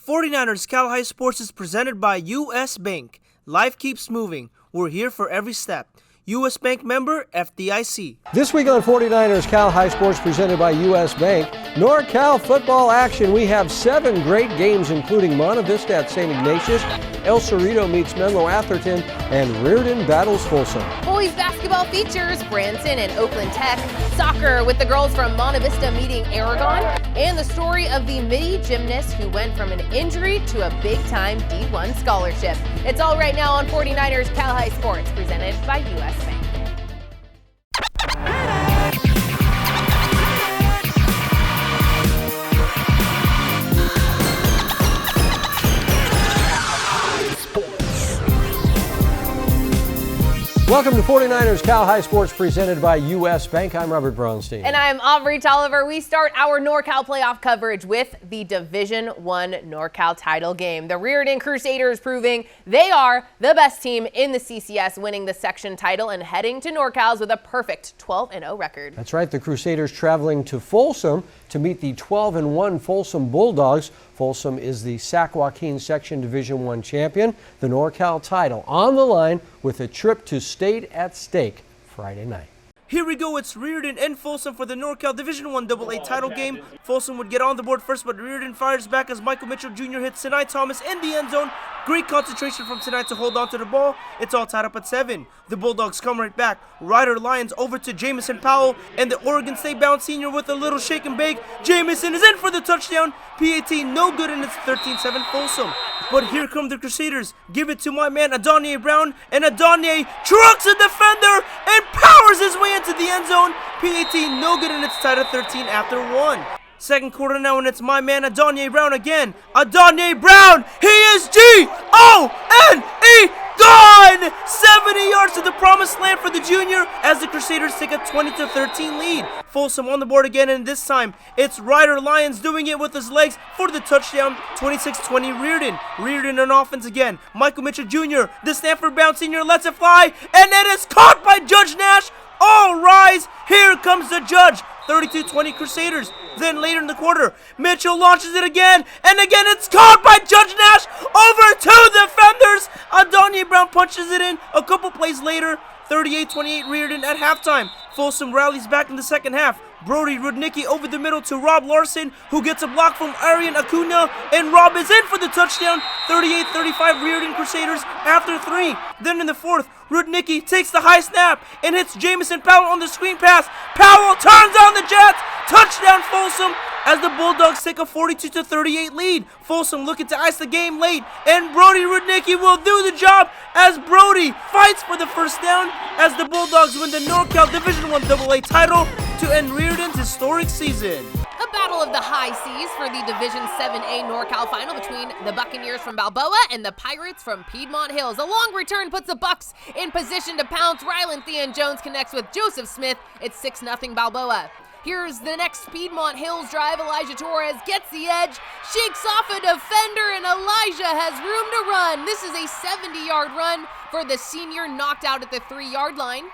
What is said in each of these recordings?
49ers Cal High Sports is presented by U.S. Bank. Life keeps moving. We're here for every step. U.S. Bank member, FDIC. This week on 49ers Cal High Sports presented by U.S. Bank, NorCal football action. We have 7 great games including Monta Vista at St. Ignatius, El Cerrito meets Menlo-Atherton, and Riordan battles Folsom. Boys basketball features Branson and Oakland Tech, soccer with the girls from Monta Vista meeting Aragon, and the story of the midi gymnast who went from an injury to a big-time D1 scholarship. It's all right now on 49ers Cal High Sports presented by U.S. Bank. Welcome to 49ers Cal High Sports presented by U.S. Bank. I'm Robert Braunstein. And I'm Aubrey Tolliver. We start our NorCal playoff coverage with the Division I NorCal title game. The Riordan Crusaders proving they are the best team in the CCS, winning the section title and heading to NorCal's with a perfect 12-0 record. That's right, the Crusaders traveling to Folsom to meet the 12-1 Folsom Bulldogs. Folsom is the Sac Joaquin Section Division I champion. The NorCal title on the line with a trip to state at stake Friday night. Here we go, it's Riordan and Folsom for the NorCal Division I AA title game. Folsom would get on the board first, but Riordan fires back as Michael Mitchell Jr. hits Sinai Thomas in the end zone. Great concentration from Sinai to hold on to the ball. It's all tied up at 7. The Bulldogs come right back. Ryder Lions over to Jamison Powell, and the Oregon State-bound senior with a little shake and bake. Jamison is in for the touchdown. PAT no good, and it's 13-7 Folsom. But here come the Crusaders. Give it to my man Adonai Brown, and Adonai trucks a defender and powers his way into the end zone. PAT no good, and it's tied at 13 after 1. Second quarter now, and it's my man Adonai Brown again. Adonai Brown, he is G-O-N-E, gone! 70 yards to the promised land for the junior as the Crusaders take a 20-13 lead. Folsom on the board again, and this time it's Ryder Lions doing it with his legs for the touchdown. 26-20 Riordan. Riordan on offense again. Michael Mitchell Jr., the Stanford-bound senior, lets it fly, and it is caught by Judge Nash. All rise, here comes the judge. 32-20 Crusaders. Then later in the quarter, Mitchell launches it again, and again it's caught by Judge Nash over 2 defenders. Adonai Brown punches it in a couple plays later. 38-28 Riordan at halftime. Folsom rallies back in the second half. Brody Rudnicki over the middle to Rob Larson, who gets a block from Arian Acuna, and Rob is in for the touchdown. 38-35 Riordan Crusaders after 3. Then in the fourth, Rudnicki takes the high snap and hits Jamison Powell on the screen pass. Powell turns on the Jets. Touchdown Folsom as the Bulldogs take a 42-38 lead. Folsom looking to ice the game late, and Brody Rudnicki will do the job as Brody fights for the first down as the Bulldogs win the NorCal Division I AA title to end Riordan's historic season. A battle of the high seas for the Division 7A NorCal final between the Buccaneers from Balboa and the Pirates from Piedmont Hills. A long return puts the Bucs in position to pounce. Rylan Thean Jones connects with Joseph Smith. It's 6-0 Balboa. Here's the next Piedmont Hills drive. Elijah Torres gets the edge, shakes off a defender, and Elijah has room to run. This is a 70-yard run for the senior, knocked out at the 3-yard line.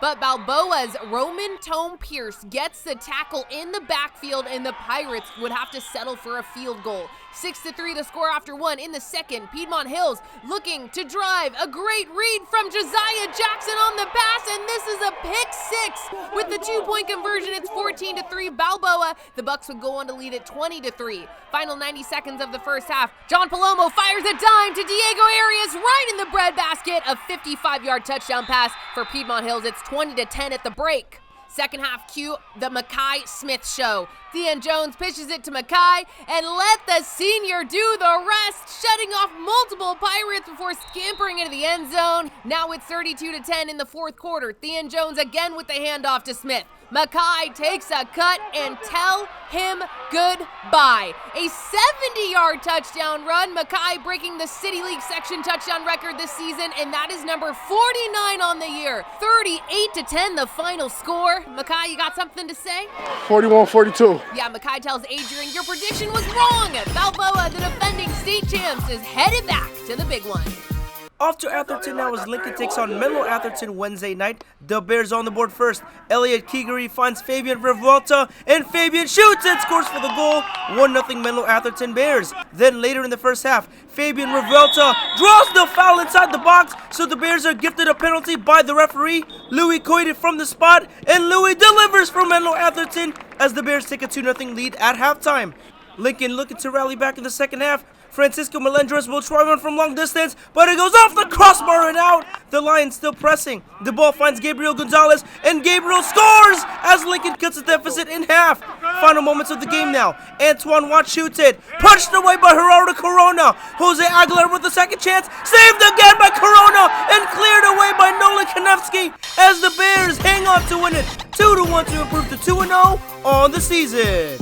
But Balboa's Roman Tome Pierce gets the tackle in the backfield, and the Pirates would have to settle for a field goal. 6-3 the score after 1 in the second. Piedmont Hills looking to drive. A great read from Josiah Jackson on the pass, and this is a pick 6. With the 2-point conversion, it's 14-3 Balboa. The Bucs would go on to lead at 20-3. Final 90 seconds of the first half. John Palomo fires a dime to Diego Arias right in the breadbasket. A 55-yard touchdown pass for Piedmont Hills. It's 20-10 at the break. Second half, cue the Mekhi Smith show. Thean Jones pitches it to Mekhi and let the senior do the rest, shutting off multiple Pirates before scampering into the end zone. Now it's 32-10 in the fourth quarter. Thean Jones again with the handoff to Smith. Mekhi takes a cut and tell him goodbye. A 70-yard touchdown run. Mekhi breaking the City League section touchdown record this season, and that is number 49 on the year. 38-10 the final score. Mekhi, you got something to say? 41-42. Yeah, Mekhi tells Adrian, your prediction was wrong. Balboa, the defending state champs, is headed back to the big one. Off to Atherton now as Lincoln takes on Menlo-Atherton Wednesday night. The Bears on the board first. Elliot Keegery finds Fabian Revuelta, and Fabian shoots and scores for the goal. 1-0 Menlo-Atherton Bears. Then later in the first half, Fabian Revuelta draws the foul inside the box, so the Bears are gifted a penalty by the referee. Louis coined it from the spot, and Louis delivers for Menlo-Atherton as the Bears take a 2-0 lead at halftime. Lincoln looking to rally back in the second half. Francisco Melendres will try one from long distance, but it goes off the crossbar and out. The Lions still pressing. The ball finds Gabriel Gonzalez, and Gabriel scores as Lincoln cuts the deficit in half. Final moments of the game now. Antoine Watt shoots it. Punched away by Gerardo Corona. Jose Aguilar with the second chance. Saved again by Corona, and cleared away by Nolan Konevsky as the Bears hang on to win it 2-1 to improve to 2-0 on the season.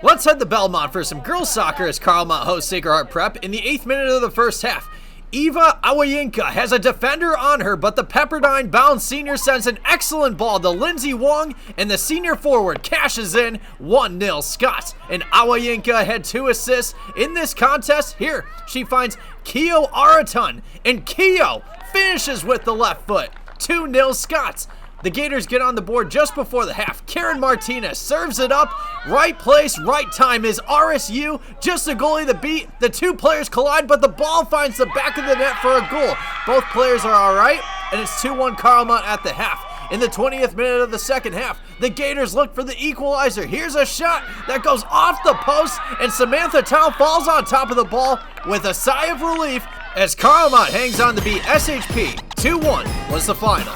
Let's head to Belmont for some girls soccer as Carlmont hosts Sacred Heart Prep in the 8th minute of the first half. Eva Awayinka has a defender on her, but the Pepperdine-bound senior sends an excellent ball to Lindsay Wong, and the senior forward cashes in 1-0 Scots. And Awayinka had 2 assists in this contest. Here, she finds Keo Araton, and Keo finishes with the left foot. 2-0 Scots. The Gators get on the board just before the half. Karen Martinez serves it up. Right place, right time is RSU. Just the goalie to beat. The two players collide, but the ball finds the back of the net for a goal. Both players are all right, and it's 2-1 Carlmont at the half. In the 20th minute of the second half, the Gators look for the equalizer. Here's a shot that goes off the post, and Samantha Town falls on top of the ball with a sigh of relief as Carlmont hangs on to beat SHP. 2-1 was the final.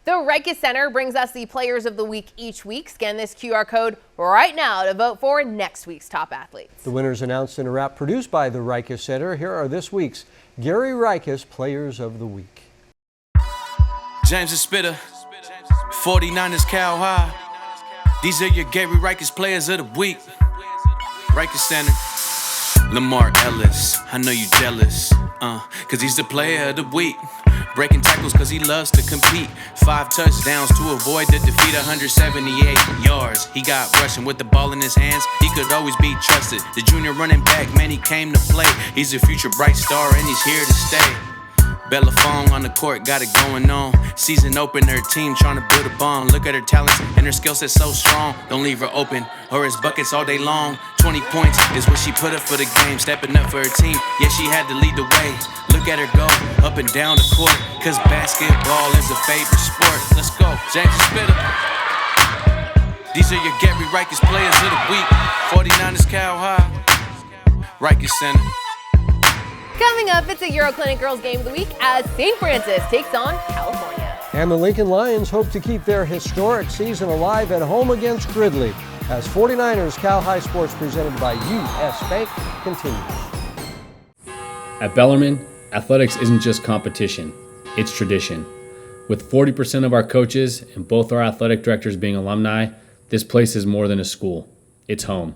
The Riekes Center brings us the Players of the Week each week. Scan this QR code right now to vote for next week's top athletes. The winners announced in a wrap produced by the Riekes Center. Here are this week's Gary Riekes Players of the Week. James the Spitter, 49ers Cal High. These are your Gary Riekes Players of the Week. Riekes Center. Lamar Ellis, I know you jealous, cause he's the player of the week. Breaking tackles cause he loves to compete. 5 touchdowns to avoid the defeat, 178 yards. He got rushing with the ball in his hands. He could always be trusted. The junior running back, man, he came to play. He's a future bright star and he's here to stay. Bellafone on the court, got it going on. Season opener, team trying to build a bond. Look at her talents and her skill set so strong. Don't leave her open or it's buckets all day long. 20 points is what she put up for the game. Stepping up for her team, yeah, she had to lead the way. Look at her go, up and down the court. Cause basketball is a favorite sport. Let's go, James the Spitter. These are your Gary Riekes Players of the Week. 49ers Cal High, Riekes Center. Coming up, it's a Euroclinic Girls Game of the Week as St. Francis takes on California. And the Lincoln Lions hope to keep their historic season alive at home against Gridley as 49ers Cal High Sports presented by US Bank continues. At Bellarmine, athletics isn't just competition, it's tradition. With 40% of our coaches and both our athletic directors being alumni, this place is more than a school. It's home.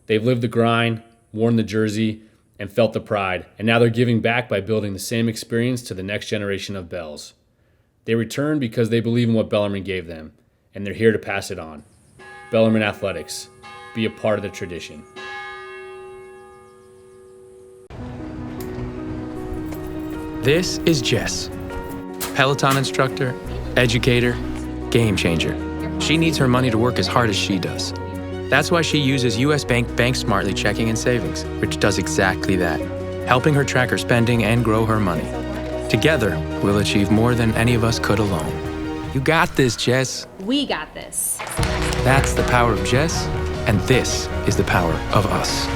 They've lived the grind, worn the jersey, and felt the pride, and now they're giving back by building the same experience to the next generation of Bells. They return because they believe in what Bellarmine gave them, and they're here to pass it on. Bellarmine Athletics, be a part of the tradition. This is Jess, Peloton instructor, educator, game changer. She needs her money to work as hard as she does. That's why she uses US Bank Bank Smartly checking and savings, which does exactly that, helping her track her spending and grow her money. Together, we'll achieve more than any of us could alone. You got this, Jess. We got this. That's the power of Jess, and this is the power of us.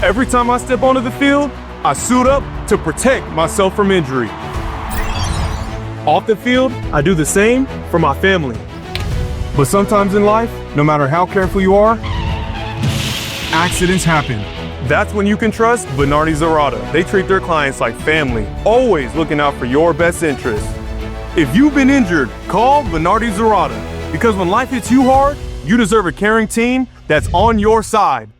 Every time I step onto the field, I suit up to protect myself from injury. Off the field, I do the same for my family. But sometimes in life, no matter how careful you are, accidents happen. That's when you can trust Bernardi Zerata. They treat their clients like family, always looking out for your best interest. If you've been injured, call Bernardi Zerata, because when life hits you hard, you deserve a caring team that's on your side.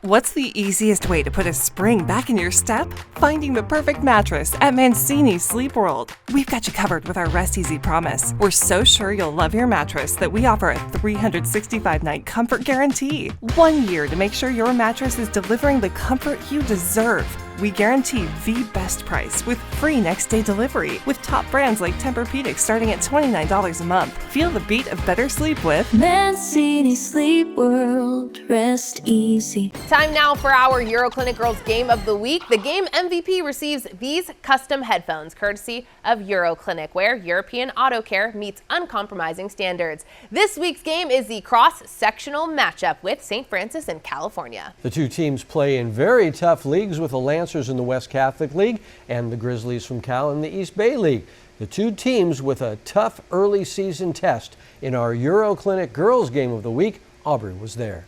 What's the easiest way to put a spring back in your step? Finding the perfect mattress at Mancini Sleep World. We've got you covered with our Rest Easy promise. We're so sure you'll love your mattress that we offer a 365-night comfort guarantee. 1 year to make sure your mattress is delivering the comfort you deserve. We guarantee the best price with free next-day delivery with top brands like Tempur-Pedic starting at $29 a month. Feel the beat of better sleep with Mancini Sleep World. Rest easy. Time now for our EuroClinic Girls Game of the Week. The game MVP receives these custom headphones, courtesy of EuroClinic, where European auto care meets uncompromising standards. This week's game is the cross-sectional matchup with St. Francis in California. The two teams play in very tough leagues with the Lancers in the West Catholic League and the Grizzlies from Cal in the East Bay League. The two teams with a tough early season test. In our EuroClinic Girls Game of the Week, Aubrey was there.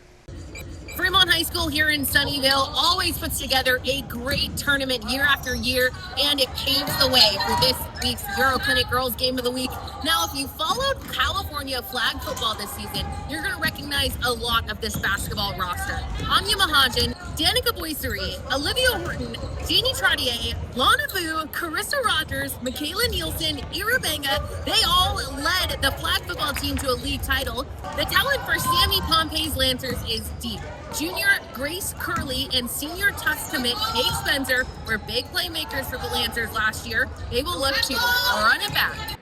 Fremont High School here in Sunnyvale always puts together a great tournament year after year, and it paves the way for this week's EuroClinic Girls Game of the Week. Now, if you followed California flag football this season, you're going to recognize a lot of this basketball roster. Anya Mahajan, Danica Boisery, Olivia Horton, Jeannie Trottier, Lana Vu, Carissa Rogers, Michaela Nielsen, Ira Benga, they all led the flag football team to a league title. The talent for Sammy Pompey's Lancers is deep. Junior Grace Curley and senior Tufts commit Paige Spencer were big playmakers for the Lancers last year. They will look to run it back.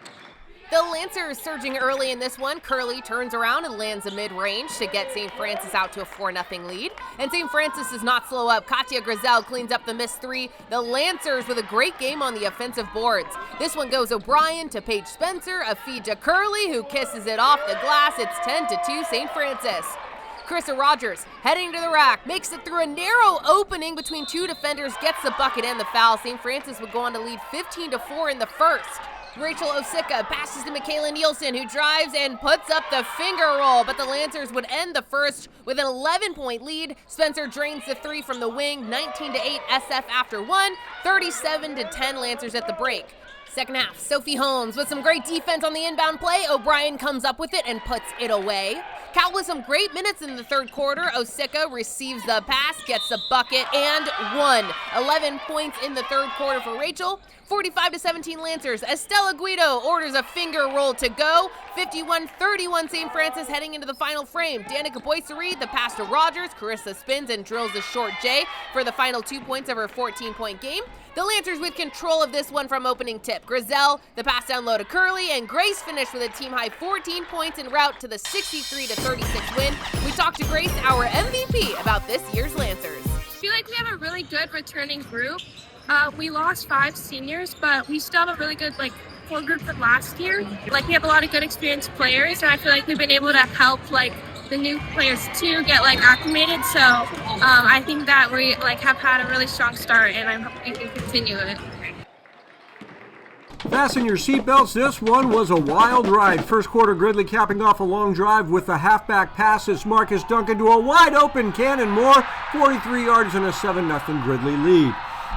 The Lancers surging early in this one. Curley turns around and lands a mid-range to get St. Francis out to a 4-0 lead. And St. Francis does not slow up. Katya Grizel cleans up the missed three. The Lancers with a great game on the offensive boards. This one goes O'Brien to Paige Spencer, a feed to Curley, who kisses it off the glass. It's 10-2 St. Francis. Carissa Rogers heading to the rack, makes it through a narrow opening between two defenders, gets the bucket and the foul. St. Francis would go on to lead 15-4 in the first. Rachel Osika passes to Michaela Nielsen, who drives and puts up the finger roll, but the Lancers would end the first with an 11-point lead. Spencer drains the three from the wing, 19-8 SF after one, 37-10 Lancers at the break. Second half, Sophie Holmes with some great defense on the inbound play. O'Brien comes up with it and puts it away. Cal with some great minutes in the third quarter. Osika receives the pass, gets the bucket, and won. 11 points in the third quarter for Rachel. 45-17 Lancers. Estella Guido orders a finger roll to go. 51-31 St. Francis heading into the final frame. Danica Boisery, the pass to Rogers. Carissa spins and drills a short J for the final 2 points of her 14-point game. The Lancers with control of this one from opening tip. Grizel, the pass down low to Curley, and Grace finished with a team-high 14 points en route to the 63-36 win. We talked to Grace, our MVP, about this year's Lancers. I feel like we have a really good returning group. We lost 5 seniors, but we still have a really good core group from last year. We have a lot of good experienced players, and I feel like we've been able to help the new players too get acclimated. So I think that we have had a really strong start, and I hope we can continue it. Fasten your seatbelts. This one was a wild ride. First quarter, Gridley capping off a long drive with the halfback pass as Marcus Duncan to a wide open Cannon Moore, 43 yards and a 7-0 Gridley lead.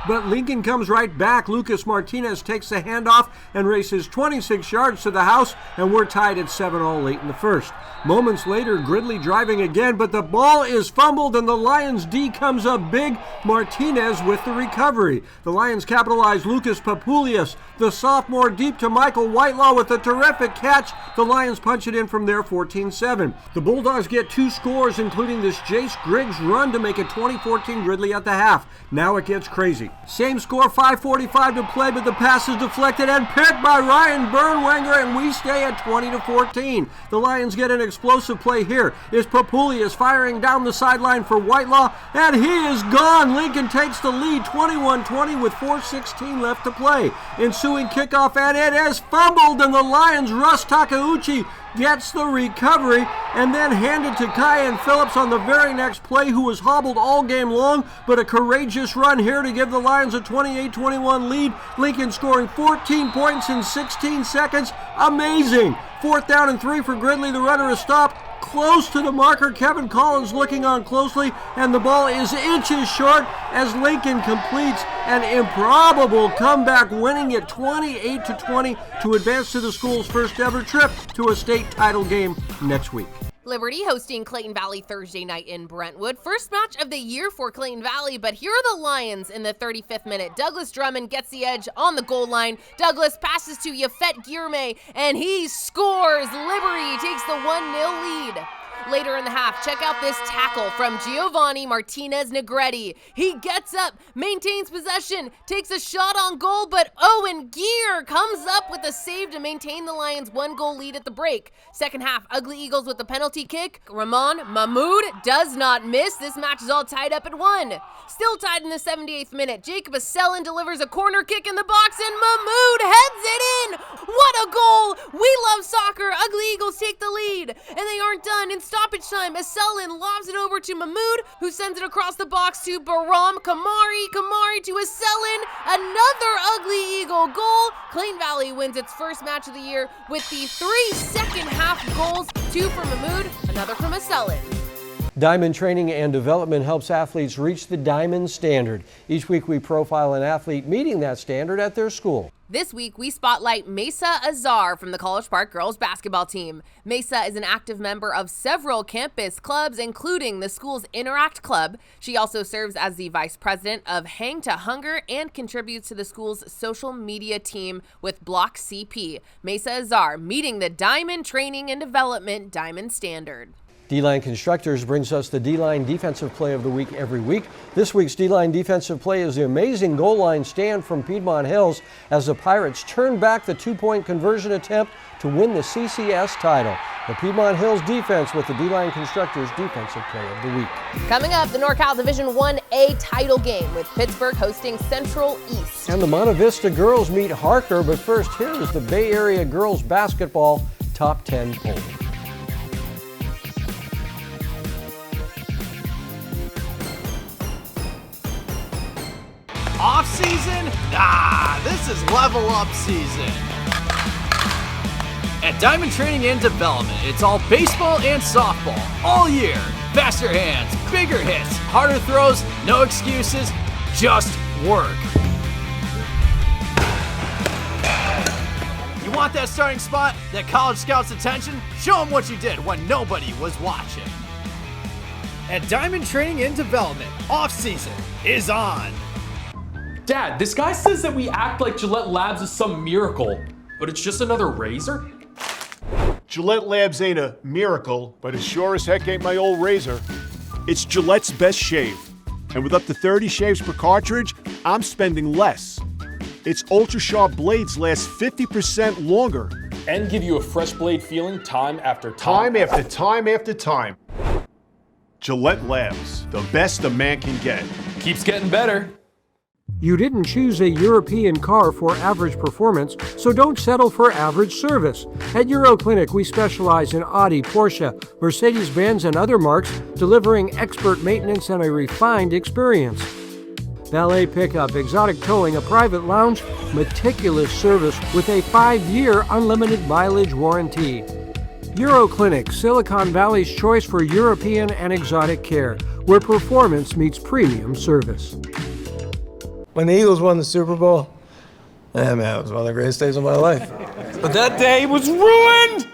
But Lincoln comes right back. Lucas Martinez takes the handoff and races 26 yards to the house, and we're tied at 7-all late in the first. Moments later, Gridley driving again, but the ball is fumbled and the Lions D comes up big. Martinez with the recovery. The Lions capitalize. Lucas Papulias, the sophomore, deep to Michael Whitelaw with a terrific catch. The Lions punch it in from there, 14-7. The Bulldogs get 2 scores, including this Jace Griggs run to make it 20-14 Gridley at the half. Now it gets crazy. Same score, 5:45 to play, but the pass is deflected and picked by Ryan Bernwanger, and we stay at 20-14. The Lions get an explosive play here. Is Papulias firing down the sideline for Whitelaw, and he is gone. Lincoln takes the lead, 21-20 with 4:16 left to play. Ensuing kickoff, and it is fumbled, and the Lions' Russ Takeuchi gets the recovery and then handed to Kyan Phillips on the very next play, who was hobbled all game long, but a courageous run here to give the Lions a 28-21 lead. Lincoln scoring 14 points in 16 seconds. Amazing. 4th down and 3 for Gridley. The runner is stopped close to the marker. Kevin Collins looking on closely, and the ball is inches short as Lincoln completes an improbable comeback, winning it 28-20 to advance to the school's first ever trip to a state title game next week. Liberty hosting Clayton Valley Thursday night in Brentwood. First match of the year for Clayton Valley, but here are the Lions in the 35th minute. Douglas Drummond gets the edge on the goal line. Douglas passes to Yafet Girmay, and he scores. Liberty takes the 1-0 lead. Later in the half, check out this tackle from Giovanni Martinez Negretti. He gets up, maintains possession, takes a shot on goal, but Owen Gear comes up with a save to maintain the Lions' 1-goal lead at the break. Second half, Ugly Eagles with the penalty kick. Ramon Mahmoud does not miss. This match is all tied up at 1. Still tied in the 78th minute. Jacob Asselin delivers a corner kick in the box, and Mahmoud heads it in. What a goal! We love soccer. Ugly Eagles take the lead, and they aren't done. In stoppage time, Asselin lobs it over to Mahmoud, who sends it across the box to Baram Kamari. Kamari to Asselin. Another Ugly Eagle goal. Clayton Valley wins its first match of the year with the 3 second-half goals, 2 from Mahmoud, another from Asselin. Diamond Training and Development helps athletes reach the Diamond Standard. Each week we profile an athlete meeting that standard at their school. This week, we spotlight Mesa Azar from the College Park girls basketball team. Mesa is an active member of several campus clubs, including the school's Interact Club. She also serves as the vice president of Hang to Hunger and contributes to the school's social media team with Block CP. Mesa Azar meeting the Diamond Training and Development Diamond Standard. D-Line Constructors brings us the D-Line Defensive Play of the Week every week. This week's D-Line Defensive Play is the amazing goal line stand from Piedmont Hills as the Pirates turn back the 2-point conversion attempt to win the CCS title. The Piedmont Hills defense with the D-Line Constructors Defensive Play of the Week. Coming up, the NorCal Division 1A title game with Pittsburg hosting Central East. And the Monta Vista girls meet Harker, but first here's the Bay Area girls basketball top 10 poll. Off season? Nah, this is level up season. At Diamond Training and Development, it's all baseball and softball all year. Faster hands, bigger hits, harder throws, no excuses, just work. You want that starting spot, that college scout's attention? Show them what you did when nobody was watching. At Diamond Training and Development, off season is on. Dad, this guy says that we act like Gillette Labs is some miracle, but it's just another razor? Gillette Labs ain't a miracle, but it sure as heck ain't my old razor. It's Gillette's best shave. And with up to 30 shaves per cartridge, I'm spending less. Its ultra-sharp blades last 50% longer. And give you a fresh blade feeling time after Time time. after time after time. Gillette Labs, the best a man can get. Keeps getting better. You didn't choose a European car for average performance, so don't settle for average service. At Euro Clinic, we specialize in Audi, Porsche, Mercedes-Benz, and other marques, delivering expert maintenance and a refined experience. Valet pickup, exotic towing, a private lounge, meticulous service with a 5-year unlimited mileage warranty. Euro Clinic, Silicon Valley's choice for European and exotic care, where performance meets premium service. When the Eagles won the Super Bowl, man, it was one of the greatest days of my life. But that day was ruined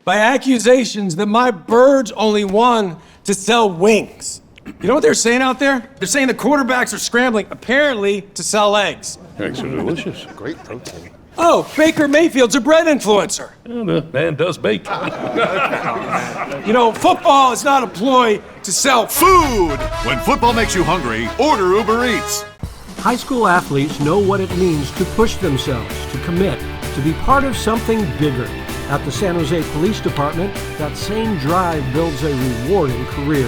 by accusations that my birds only won to sell wings. You know what they're saying out there? They're saying the quarterbacks are scrambling, apparently, to sell eggs. Eggs are delicious. Great protein. Oh, Baker Mayfield's a bread influencer. Yeah, the man does bake. You know, football is not a ploy to sell food. When football makes you hungry, order Uber Eats. High school athletes know what it means to push themselves, to commit, to be part of something bigger. At the San Jose Police Department, that same drive builds a rewarding career.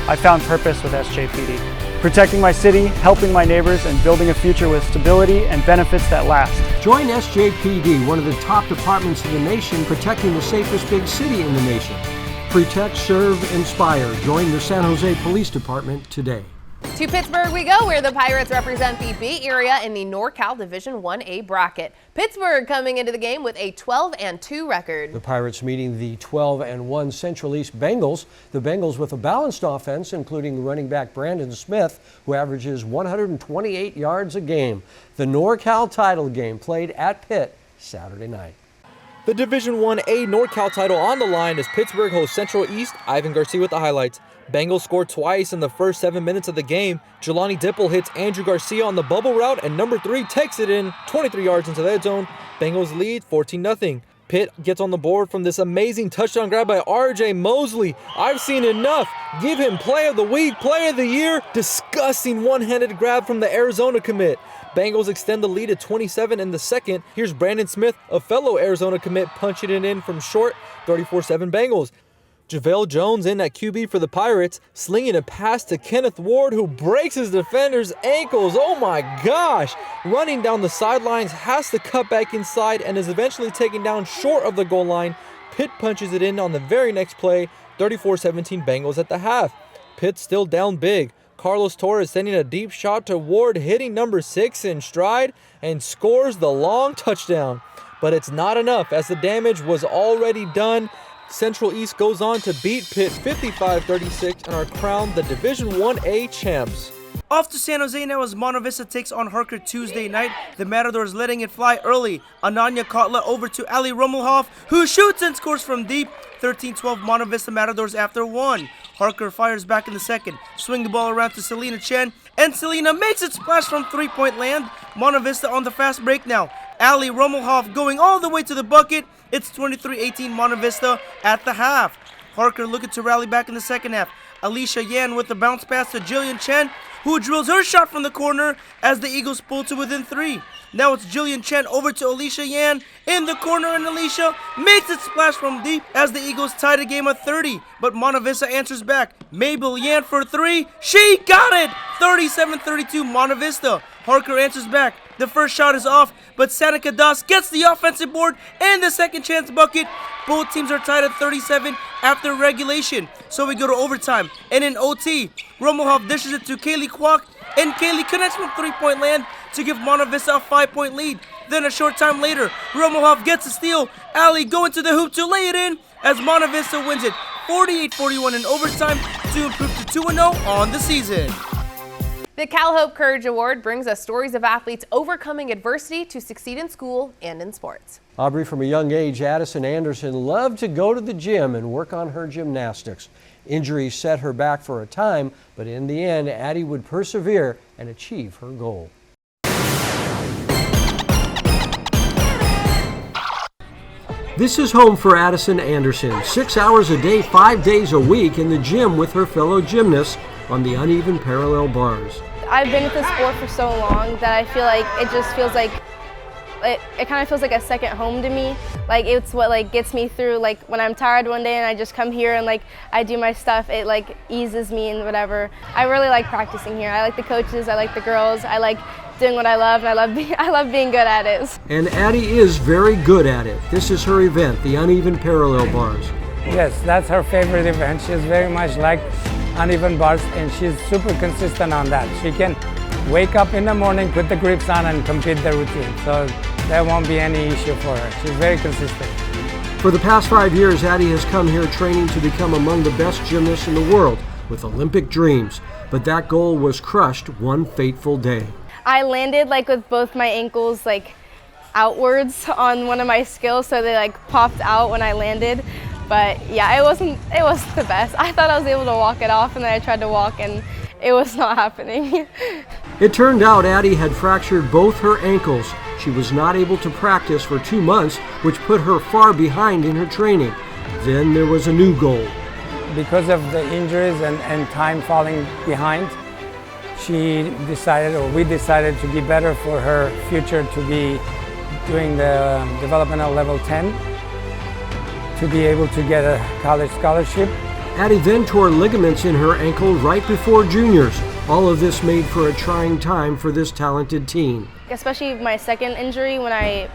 I found purpose with SJPD. Protecting my city, helping my neighbors, and building a future with stability and benefits that last. Join SJPD, one of the top departments in the nation, protecting the safest big city in the nation. Protect, serve, inspire. Join the San Jose Police Department today. To Pittsburg we go, where the Pirates represent the Bay Area in the NorCal Division 1A bracket. Pittsburg coming into the game with a 12-2 record. The Pirates meeting the 12-1 Central East Bengals. The Bengals with a balanced offense, including running back Brandon Smith, who averages 128 yards a game. The NorCal title game played at Pitt Saturday night. The Division 1A NorCal title on the line as Pittsburg hosts Central East. Ivan Garcia with the highlights. Bengals scored twice in the first 7 minutes of the game. Jelani Dipple hits Andrew Garcia on the bubble route, and number 3 takes it in 23 yards into the end zone. Bengals lead 14-0. Pitt gets on the board from this amazing touchdown grab by R.J. Mosley. I've seen enough. Give him play of the week, play of the year. Disgusting one-handed grab from the Arizona commit. Bengals extend the lead at 27 in the second. Here's Brandon Smith, a fellow Arizona commit, punching it in from short. 34-7 Bengals. JaVale Jones in at QB for the Pirates, slinging a pass to Kenneth Ward, who breaks his defender's ankles. Oh my gosh! Running down the sidelines, has to cut back inside, and is eventually taken down short of the goal line. Pitt punches it in on the very next play. 34-17 Bengals at the half. Pitt still down big. Carlos Torres sending a deep shot to Ward, hitting number 6 in stride, and scores the long touchdown. But it's not enough, as the damage was already done. Central East goes on to beat Pitt 55-36 and are crowned the Division 1A champs. Off to San Jose now as Monta Vista takes on Harker Tuesday night. The Matadors letting it fly early. Ananya Kotla over to Ali Rummelhoff, who shoots and scores from deep. 13-12 Monta Vista Matadors after 1. Harker fires back in the second. Swing the ball around to Selena Chen, and Selena makes it splash from three-point land. Monta Vista on the fast break now. Ali Rummelhoff going all the way to the bucket. It's 23-18 Monta Vista at the half. Harker looking to rally back in the second half. Alicia Yan with the bounce pass to Jillian Chen, who drills her shot from the corner as the Eagles pull to within 3. Now it's Jillian Chen over to Alicia Yan in the corner, and Alicia makes it splash from deep as the Eagles tie the game at 30. But Monta Vista answers back. Mabel Yan for 3. She got it! 37-32 Monta Vista. Harker answers back. The first shot is off, but Sanika Das gets the offensive board and the second chance bucket. Both teams are tied at 37 after regulation. So we go to overtime. And in OT, Rummelhoff dishes it to Kaylee Kwok, and Kaylee connects from three-point land to give Monta Vista a 5-point lead. Then a short time later, Rummelhoff gets a steal. Ali going to the hoop to lay it in as Monta Vista wins it 48-41 in overtime to improve to 2-0 on the season. The Cal Hope Courage Award brings us stories of athletes overcoming adversity to succeed in school and in sports. Aubrey, from a young age, Addison Anderson loved to go to the gym and work on her gymnastics. Injuries set her back for a time, but in the end, Addie would persevere and achieve her goal. This is home for Addison Anderson. 6 hours a day, 5 days a week in the gym with her fellow gymnasts on the uneven parallel bars. I've been with the sport for so long that I feel like it just feels like it kind of feels like a second home to me. Like it's what gets me through, like when I'm tired one day and I just come here and I do my stuff, it eases me and whatever. I really like practicing here. I like the coaches, I like the girls, I like doing what I love, and I love being good at it. And Addie is very good at it. This is her event, the uneven parallel bars. Yes, that's her favorite event. She's very much like uneven bars, and she's super consistent on that. She can wake up in the morning, put the grips on, and complete the routine. So there won't be any issue for her. She's very consistent. For the past 5 years, Addie has come here training to become among the best gymnasts in the world with Olympic dreams. But that goal was crushed one fateful day. I landed with both my ankles outwards on one of my skills, so they popped out when I landed. But yeah, it wasn't the best. I thought I was able to walk it off, and then I tried to walk and it was not happening. It turned out Addie had fractured both her ankles. She was not able to practice for 2 months, which put her far behind in her training. Then there was a new goal. Because of the injuries and time falling behind, we decided to be better for her future to be doing the developmental level 10, to be able to get a college scholarship. Addie then tore ligaments in her ankle right before juniors. All of this made for a trying time for this talented teen. Especially my second injury when I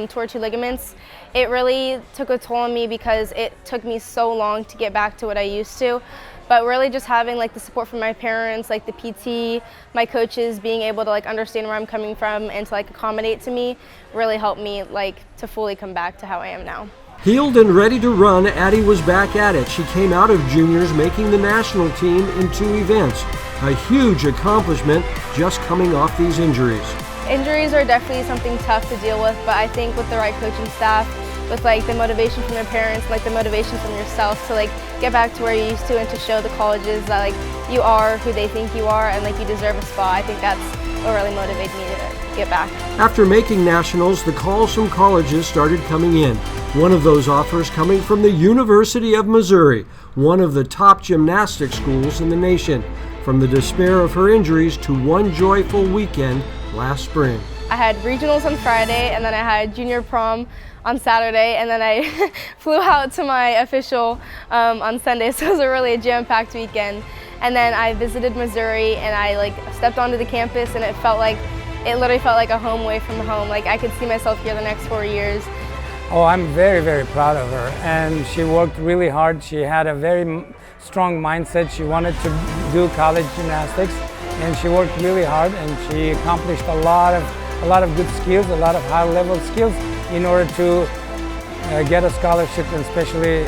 tore 2 ligaments, it really took a toll on me because it took me so long to get back to what I used to. But really just having the support from my parents, the PT, my coaches, being able to understand where I'm coming from and to accommodate to me really helped me to fully come back to how I am now. Healed and ready to run, Addie was back at it. She came out of juniors making the national team in 2 events. A huge accomplishment just coming off these injuries. Injuries are definitely something tough to deal with, but I think with the right coaching staff with like the motivation from their parents, like the motivation from yourself to like get back to where you used to and to show the colleges that like you are who they think you are and like you deserve a spot. I think that's what really motivated me to get back. After making nationals, the calls from colleges started coming in. One of those offers coming from the University of Missouri, one of the top gymnastics schools in the nation. From the despair of her injuries to one joyful weekend last spring. I had regionals on Friday, and then I had junior prom on Saturday, and then I flew out to my official on Sunday, so it was really a jam-packed weekend. And then I visited Missouri, and I like stepped onto the campus, and it literally felt like a home away from home. Like I could see myself here the next 4 years. Oh, I'm very, very proud of her, and she worked really hard. She had a very strong mindset. She wanted to do college gymnastics, and she worked really hard, and she accomplished a lot of good skills, a lot of high-level skills in order to get a scholarship, and especially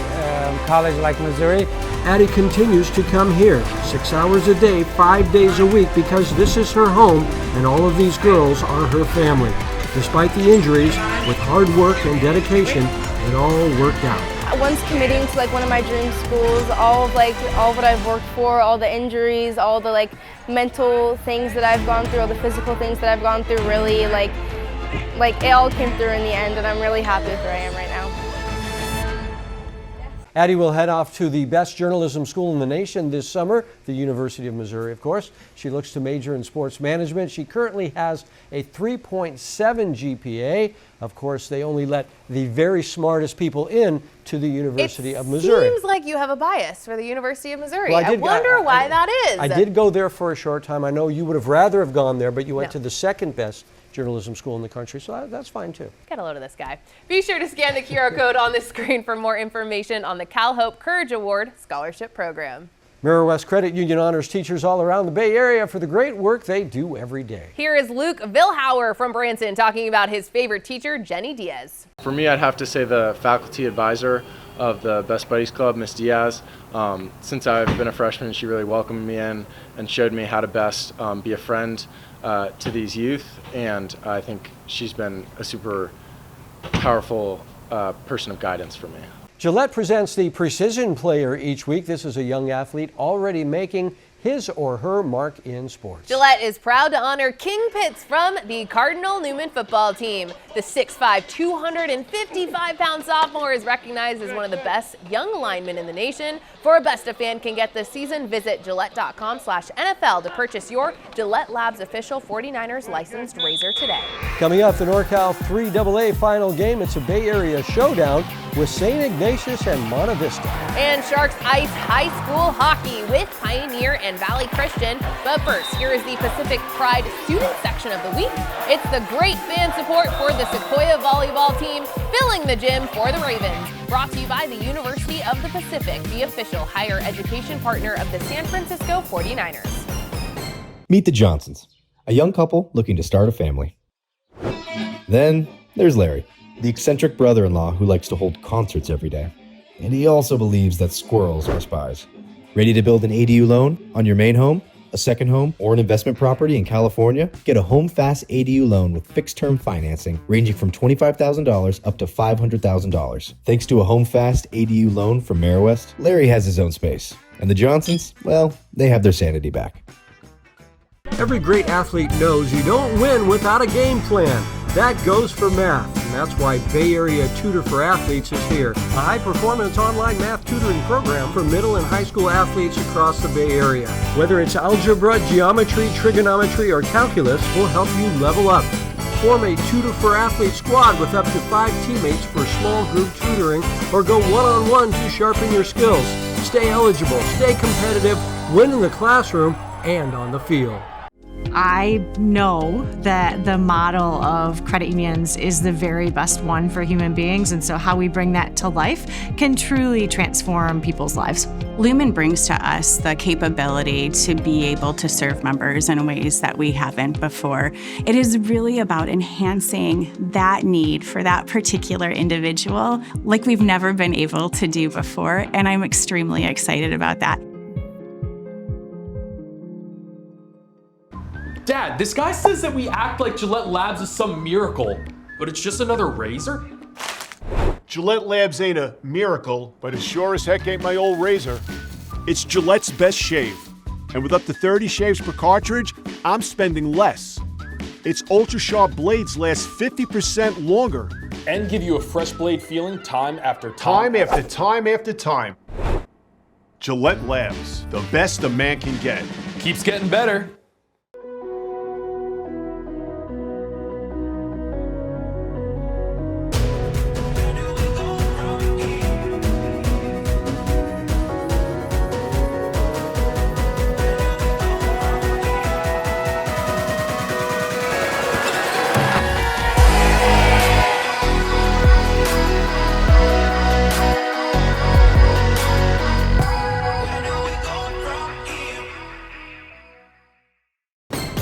college like Missouri. Addie continues to come here 6 hours a day, 5 days a week, because this is her home and all of these girls are her family. Despite the injuries, with hard work and dedication, it all worked out. Once committing to like one of my dream schools, all of what I've worked for, all the injuries, all the like mental things that I've gone through, all the physical things that I've gone through, really like it all came through in the end, and I'm really happy with where I am right now. Addie will head off to the best journalism school in the nation this summer, the University of Missouri, of course. She looks to major in sports management. She currently has a 3.7 GPA. Of course, they only let the very smartest people in to the University of Missouri. It seems like you have a bias for the University of Missouri. Well, I wonder why that is. I did go there for a short time. I know you would have rather have gone there, but you went to the second best journalism school in the country, so that's fine too. Get a load of this guy. Be sure to scan the QR code on the screen for more information on the Cal Hope Courage Award Scholarship Program. Mirror West Credit Union honors teachers all around the Bay Area for the great work they do every day. Here is Luke Vilhauer from Branson talking about his favorite teacher, Jenny Diaz. For me, I'd have to say the faculty advisor of the Best Buddies Club, Miss Diaz. Since I've been a freshman, she really welcomed me in and showed me how to best be a friend to these youth, and I think she's been a super powerful person of guidance for me. Gillette presents the Precision Player each week. This is a young athlete already making his or her mark in sports. Gillette is proud to honor King Pitts from the Cardinal Newman football team. The 6'5", 255-pound sophomore is recognized as one of the best young linemen in the nation. For a best a fan can get this season, visit Gillette.com/NFL to purchase your Gillette Labs official 49ers licensed razor today. Coming up, the NorCal 3AA final game. It's a Bay Area showdown with St. Ignatius and Monta Vista. And Sharks ice high school hockey with Pioneer and Valley Christian. But first, here is the Pacific Pride student section of the week. It's the great fan support for the Sequoia volleyball team filling the gym for the Ravens. Brought to you by the University of the Pacific, the official higher education partner of the San Francisco 49ers. Meet the Johnsons, a young couple looking to start a family. Then there's Larry, the eccentric brother-in-law who likes to hold concerts every day. And he also believes that squirrels are spies. Ready to build an ADU loan on your main home, a second home, or an investment property in California? Get a Home Fast ADU loan with fixed-term financing ranging from $25,000 up to $500,000. Thanks to a Home Fast ADU loan from MarrowWest, Larry has his own space. And the Johnsons, well, they have their sanity back. Every great athlete knows you don't win without a game plan. That goes for math, and that's why Bay Area Tutor for Athletes is here. A high-performance online math tutoring program for middle and high school athletes across the Bay Area. Whether it's algebra, geometry, trigonometry, or calculus, we'll help you level up. Form a Tutor for Athletes squad with up to 5 teammates for small group tutoring, or go one-on-one to sharpen your skills. Stay eligible, stay competitive, win in the classroom and on the field. I know that the model of credit unions is the very best one for human beings, and so how we bring that to life can truly transform people's lives. Lumen brings to us the capability to be able to serve members in ways that we haven't before. It is really about enhancing that need for that particular individual like we've never been able to do before, and I'm extremely excited about that. Dad, this guy says that we act like Gillette Labs is some miracle, but it's just another razor? Gillette Labs ain't a miracle, but it sure as heck ain't my old razor. It's Gillette's best shave. And with up to 30 shaves per cartridge, I'm spending less. Its ultra-sharp blades last 50% longer. And give you a fresh blade feeling time after time. Time after time after time. Gillette Labs, the best a man can get. Keeps getting better.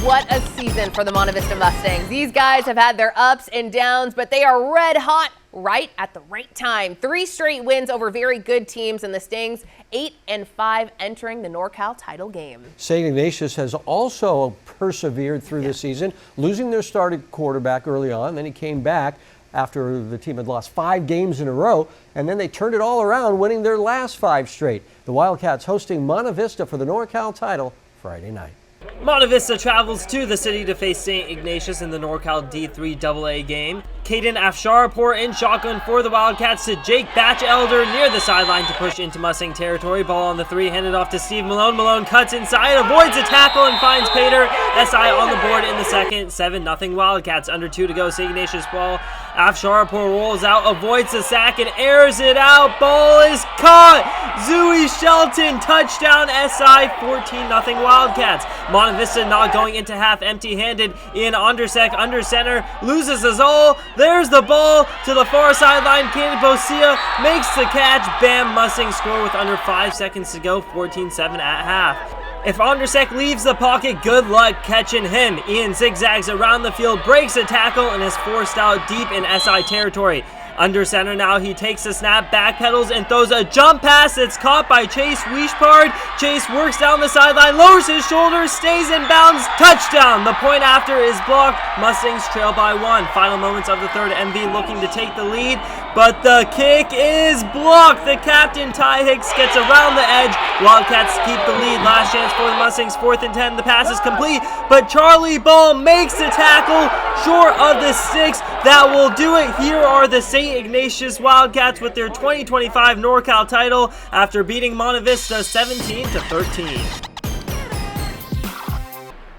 What a season for the Monta Vista Mustangs. These guys have had their ups and downs, but they are red hot right at the right time. 3 straight wins over very good teams, and the Stings 8-5 entering the NorCal title game. St. Ignatius has also persevered through the season, losing their starting quarterback early on. Then he came back after the team had lost 5 games in a row, and then they turned it all around, winning their last 5 straight. The Wildcats hosting Monta Vista for the NorCal title Friday night. Monta Vista travels to the city to face St. Ignatius in the NorCal D3 AA game. Caden Afsharapur in shotgun for the Wildcats to Jake Batchelder near the sideline to push into Mustang territory. Ball on the 3, handed off to Steve Malone. Malone cuts inside, avoids a tackle, and finds Pater. SI on the board in the second. 7-0 Wildcats. Under 2 to go. St. Ignatius ball. Afsharapur rolls out, avoids the sack, and airs it out. Ball is caught. Zooey Shelton, touchdown SI, 14-0 Wildcats. Monta Vista not going into half empty-handed in Undersec, under center, loses his all. There's the ball to the far sideline. Cannon Bosia makes the catch. Bam, Mustangs score with under 5 seconds to go, 14-7 at half. If Ondersek leaves the pocket, good luck catching him. Ian zigzags around the field, breaks a tackle, and is forced out deep in SI territory. Under center now, he takes a snap, backpedals, and throws a jump pass that's caught by Chase Wishpard. Chase works down the sideline, lowers his shoulders, stays in bounds, touchdown! The point after is blocked. Mustangs trail by 1. Final moments of the third, MV looking to take the lead, but the kick is blocked. The captain, Ty Hicks, gets around the edge. Wildcats keep the lead. Last chance for the Mustangs, 4th and 10. The pass is complete, but Charlie Ball makes the tackle short of the 6. That will do it. Here are the St. Ignatius Wildcats with their 2025 NorCal title after beating Monta Vista 17-13.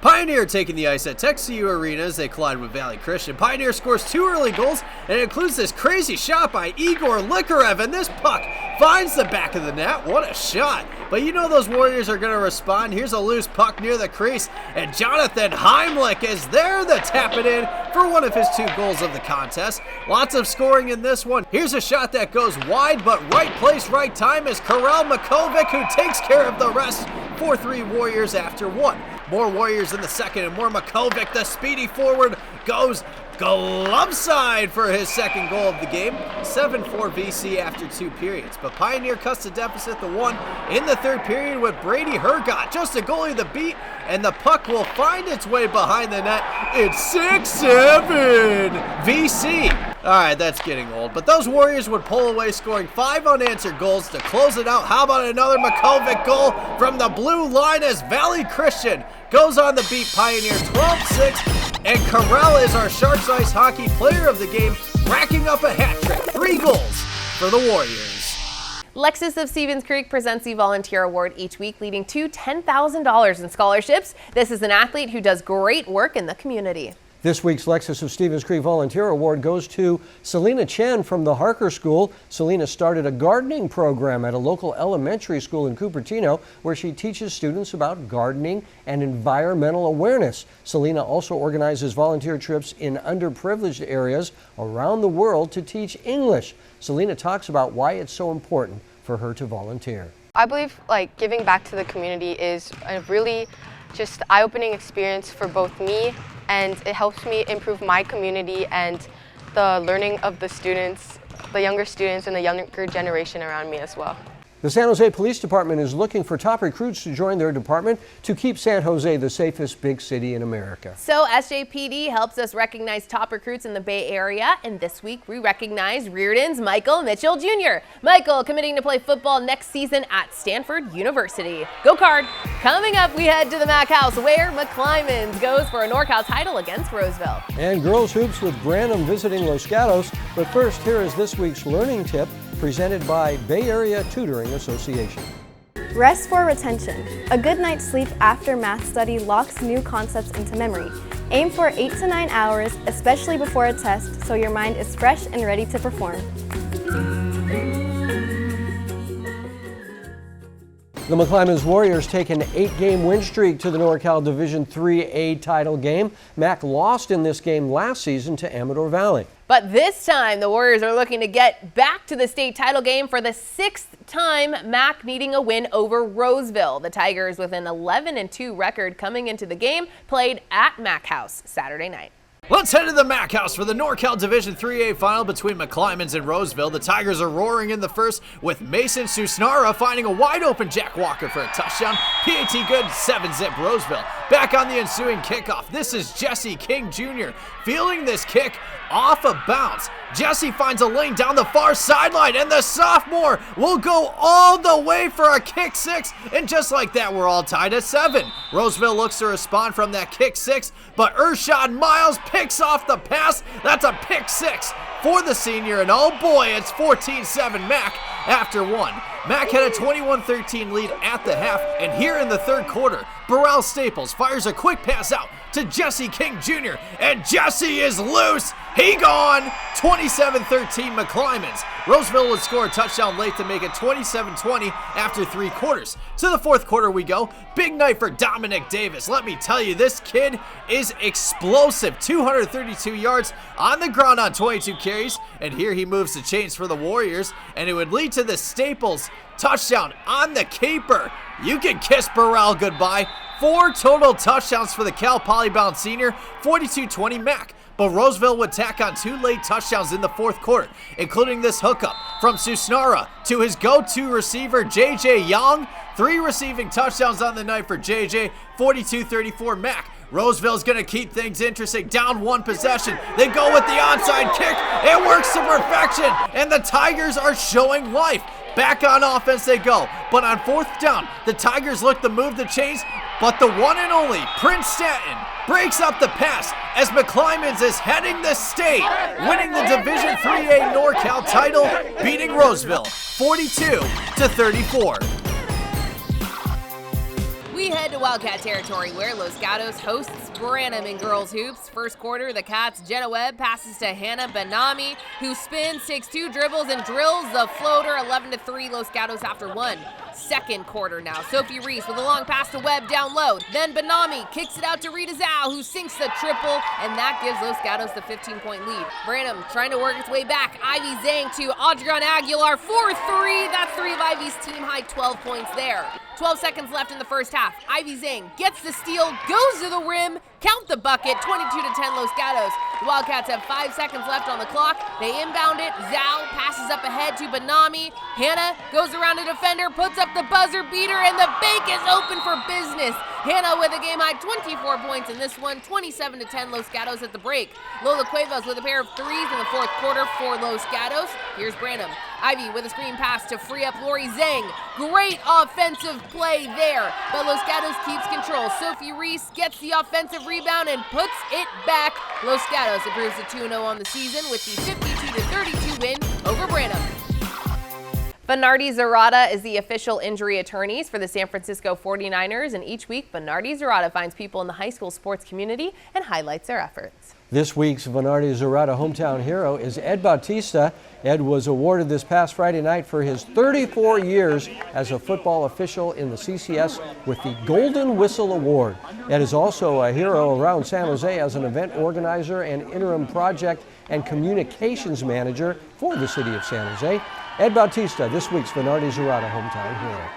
Pioneer taking the ice at TechCU Arena as they collide with Valley Christian. Pioneer scores 2 early goals, and it includes this crazy shot by Igor Likarev, and this puck finds the back of the net. What a shot. But you know those Warriors are going to respond. Here's a loose puck near the crease, and Jonathan Heimlich is there to tap it in for one of his 2 goals of the contest. Lots of scoring in this one. Here's a shot that goes wide, but right place, right time is Karel Makovic, who takes care of the rest. 4-3 Warriors after 1. More Warriors in the second, and more Makovic, the speedy forward, goes glove side for his second goal of the game. 7-4 VC after 2 periods. But Pioneer cuts the deficit to 1 in the third period with Brady Hergott, just a goalie the beat, and the puck will find its way behind the net. It's 6-7 VC. All right, that's getting old. But those Warriors would pull away, scoring 5 unanswered goals to close it out. How about another Makovic goal from the blue line as Valley Christian goes on the beat Pioneer 12-6. And Carell is our Sharks Ice Hockey Player of the Game, racking up a hat trick. 3 goals for the Warriors. Lexus of Stevens Creek presents the Volunteer Award each week, leading to $10,000 in scholarships. This is an athlete who does great work in the community. This week's Lexus of Stevens Creek Volunteer Award goes to Selena Chen from the Harker School. Selena started a gardening program at a local elementary school in Cupertino where she teaches students about gardening and environmental awareness. Selena also organizes volunteer trips in underprivileged areas around the world to teach English. Selena talks about why it's so important for her to volunteer. I believe giving back to the community is a really just eye-opening experience for both me, and it helps me improve my community and the learning of the students, the younger students and the younger generation around me as well. The San Jose Police Department is looking for top recruits to join their department to keep San Jose the safest big city in America. So SJPD helps us recognize top recruits in the Bay Area, and this week we recognize Riordan's Michael Mitchell Jr. Michael committing to play football next season at Stanford University. Go Card! Coming up, we head to the Mac House where McClymonds goes for a NorCal title against Roseville. And girls hoops with Branham visiting Los Gatos. But first, here is this week's learning tip presented by Bay Area Tutoring Association. Rest for retention. A good night's sleep after math study locks new concepts into memory. Aim for 8 to 9 hours, especially before a test, so your mind is fresh and ready to perform. The McClymonds Warriors take an 8-game win streak to the NorCal Division 3A title game. Mac lost in this game last season to Amador Valley. But this time, the Warriors are looking to get back to the state title game for the 6th time, Mac needing a win over Roseville. The Tigers, with an 11-2 record coming into the game, played at Mac House Saturday night. Let's head to the Mac House for the NorCal Division 3A final between McClymonds and Roseville. The Tigers are roaring in the first with Mason Susnara finding a wide-open Jack Walker for a touchdown. PAT good, 7-zip Roseville. Back on the ensuing kickoff, this is Jesse King Jr. Fielding this kick off a bounce. Jesse finds a lane down the far sideline, and the sophomore will go all the way for a kick 6, and just like that, we're all tied at 7. Roseville looks to respond from that kick 6, but Ershad Miles picks off the pass. That's a pick 6 for the senior, and oh boy, it's 14-7 Mac after 1. Mac had a 21-13 lead at the half, and here in the third quarter, Burrell Staples fires a quick pass out to Jesse King Jr., and Jesse is loose. He gone. 27-13 McClymonds. Roseville would score a touchdown late to make it 27-20 after 3 quarters. To the fourth quarter we go. Big night for Dominic Davis. Let me tell you, this kid is explosive. 232 yards on the ground on 22 carries, and here he moves the chains for the Warriors, and it would lead to the Staples touchdown on the caper. You can kiss Burrell goodbye. 4 total touchdowns for the Cal Poly-bound senior, 42-20 Mac. But Roseville would tack on 2 late touchdowns in the fourth quarter, including this hookup from Susnara to his go-to receiver, J.J. Young. 3 receiving touchdowns on the night for J.J., 42-34 Mac. Roseville's going to keep things interesting. Down 1 possession. They go with the onside kick. It works to perfection, and the Tigers are showing life. Back on offense they go, but on 4th down, the Tigers look to move the chains, but the one and only Prince Stanton breaks up the pass as McClymonds is heading the state, winning the Division 3A NorCal title, beating Roseville 42-34. We head to Wildcat territory where Los Gatos hosts Branham in girls hoops. First quarter, the Cats' Jenna Webb passes to Hannah Benami, who spins, takes 2 dribbles, and drills the floater. 11-3 Los Gatos after 1. Second quarter now, Sophie Reese with a long pass to Webb down low. Then Benami kicks it out to Rita Zhao, who sinks the triple, and that gives Los Gatos the 15-point lead. Branham trying to work its way back. Ivy Zhang to Adrian Aguilar for 3. That's 3 of Ivy's team-high 12 points there. 12 seconds left in the first half. Ivy Zhang gets the steal, goes to the rim, count the bucket, 22-10 Los Gatos. The Wildcats have 5 seconds left on the clock. They inbound it. Zhao passes up ahead to Benami. Hannah goes around a defender, puts up the buzzer beater, and the bank is open for business. Hannah with a game-high 24 points in this one, 27-10 Los Gatos at the break. Lola Cuevas with a pair of 3s in the fourth quarter for Los Gatos. Here's Branham. Ivy with a screen pass to free up Lori Zhang. Great offensive play there, but Los Gatos keeps control. Sophie Reese gets the offensive rebound and puts it back. Los Gatos improves to 2-0 on the season with the 52-32 win over Branham. Bernardi Zerrata is the official injury attorneys for the San Francisco 49ers, and each week Bernardi Zerrata finds people in the high school sports community and highlights their efforts. This week's Bernardi Zerrata hometown hero is Ed Bautista. Ed was awarded this past Friday night for his 34 years as a football official in the CCS with the Golden Whistle Award. Ed is also a hero around San Jose as an event organizer and interim project and communications manager for the city of San Jose. Ed Bautista, this week's Bernardi Zerrata hometown hero.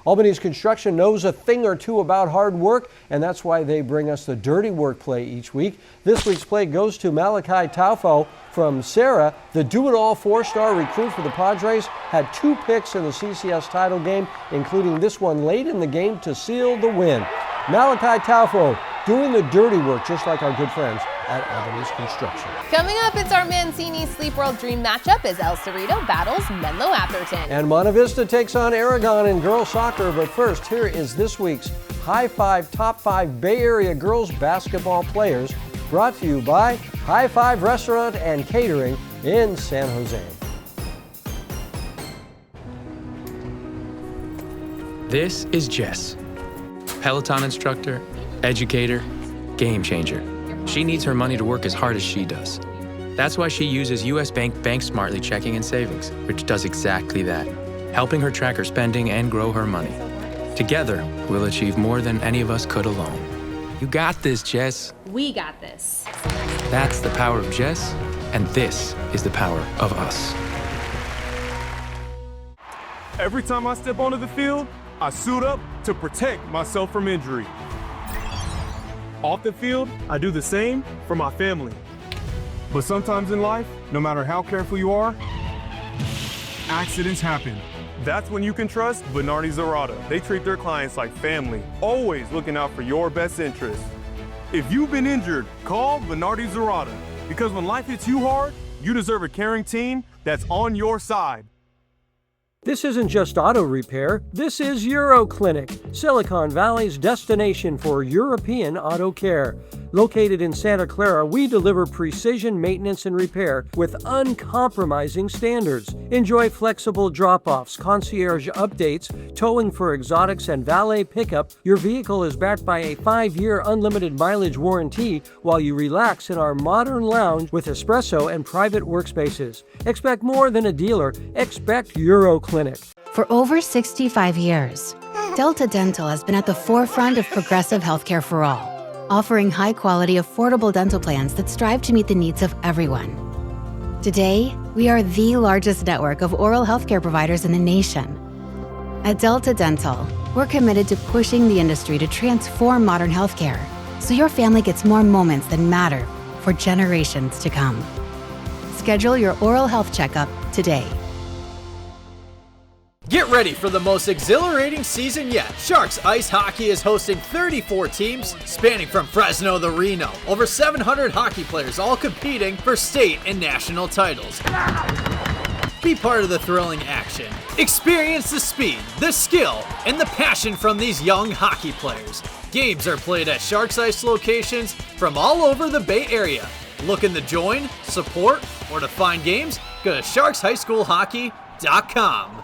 Albany's Construction knows a thing or two about hard work, and that's why they bring us the dirty work play each week. This week's play goes to Malachi Taufo from Sarah. The do-it-all 4-star recruit for the Padres had 2 picks in the CCS title game, including this one late in the game to seal the win. Malachi Taufo doing the dirty work, just like our good friends at Albany's Construction. Coming up, it's our Mancini Sleep World Dream matchup as El Cerrito battles Menlo-Atherton. And Monta Vista takes on Aragon in girls soccer. But first, here is this week's High Five Top 5 Bay Area girls basketball players, brought to you by High Five Restaurant and Catering in San Jose. This is Jess, Peloton instructor, educator, game changer. She needs her money to work as hard as she does. That's why she uses U.S. Bank Smartly checking and savings, which does exactly that, helping her track her spending and grow her money. Together, we'll achieve more than any of us could alone. You got this, Jess. We got this. That's the power of Jess, and this is the power of us. Every time I step onto the field, I suit up to protect myself from injury. Off the field, I do the same for my family. But sometimes in life, no matter how careful you are, accidents happen. That's when you can trust Bernardi Zerata. They treat their clients like family, always looking out for your best interests. If you've been injured, call Bernardi Zerata, because when life hits you hard, you deserve a caring team that's on your side. This isn't just auto repair, this is Euro Clinic, Silicon Valley's destination for European auto care. Located in Santa Clara, we deliver precision maintenance and repair with uncompromising standards. Enjoy flexible drop-offs, concierge updates, towing for exotics, and valet pickup. Your vehicle is backed by a 5-year unlimited mileage warranty while you relax in our modern lounge with espresso and private workspaces. Expect more than a dealer. Expect Euro Clinic. For over 65 years, Delta Dental has been at the forefront of progressive healthcare for all, offering high-quality, affordable dental plans that strive to meet the needs of everyone. Today, we are the largest network of oral healthcare providers in the nation. At Delta Dental, we're committed to pushing the industry to transform modern healthcare so your family gets more moments that matter for generations to come. Schedule your oral health checkup today. Get ready for the most exhilarating season yet. Sharks Ice Hockey is hosting 34 teams spanning from Fresno to Reno. Over 700 hockey players all competing for state and national titles. Be part of the thrilling action. Experience the speed, the skill, and the passion from these young hockey players. Games are played at Sharks Ice locations from all over the Bay Area. Looking to join, support, or to find games? Go to sharkshighschoolhockey.com.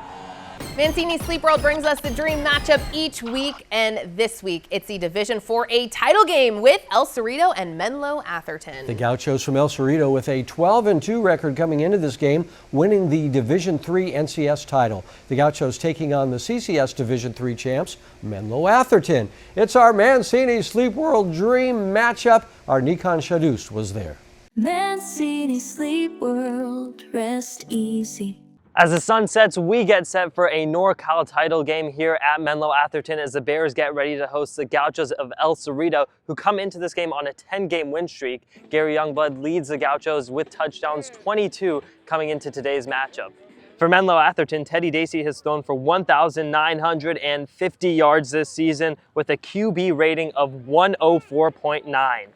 Mancini Sleep World brings us the dream matchup each week, and this week it's the Division 4A title game with El Cerrito and Menlo-Atherton. The Gauchos from El Cerrito with a 12-2 record coming into this game, winning the Division 3 NCS title. The Gauchos taking on the CCS Division 3 champs, Menlo-Atherton. It's our Mancini Sleep World dream matchup. Our Nikon Shadus was there. Mancini Sleep World, rest easy. As the sun sets, we get set for a NorCal title game here at Menlo-Atherton as the Bears get ready to host the Gauchos of El Cerrito, who come into this game on a 10-game win streak. Gary Youngblood leads the Gauchos with touchdowns, 22 coming into today's matchup. For Menlo-Atherton, Teddy Dacey has thrown for 1,950 yards this season with a QB rating of 104.9.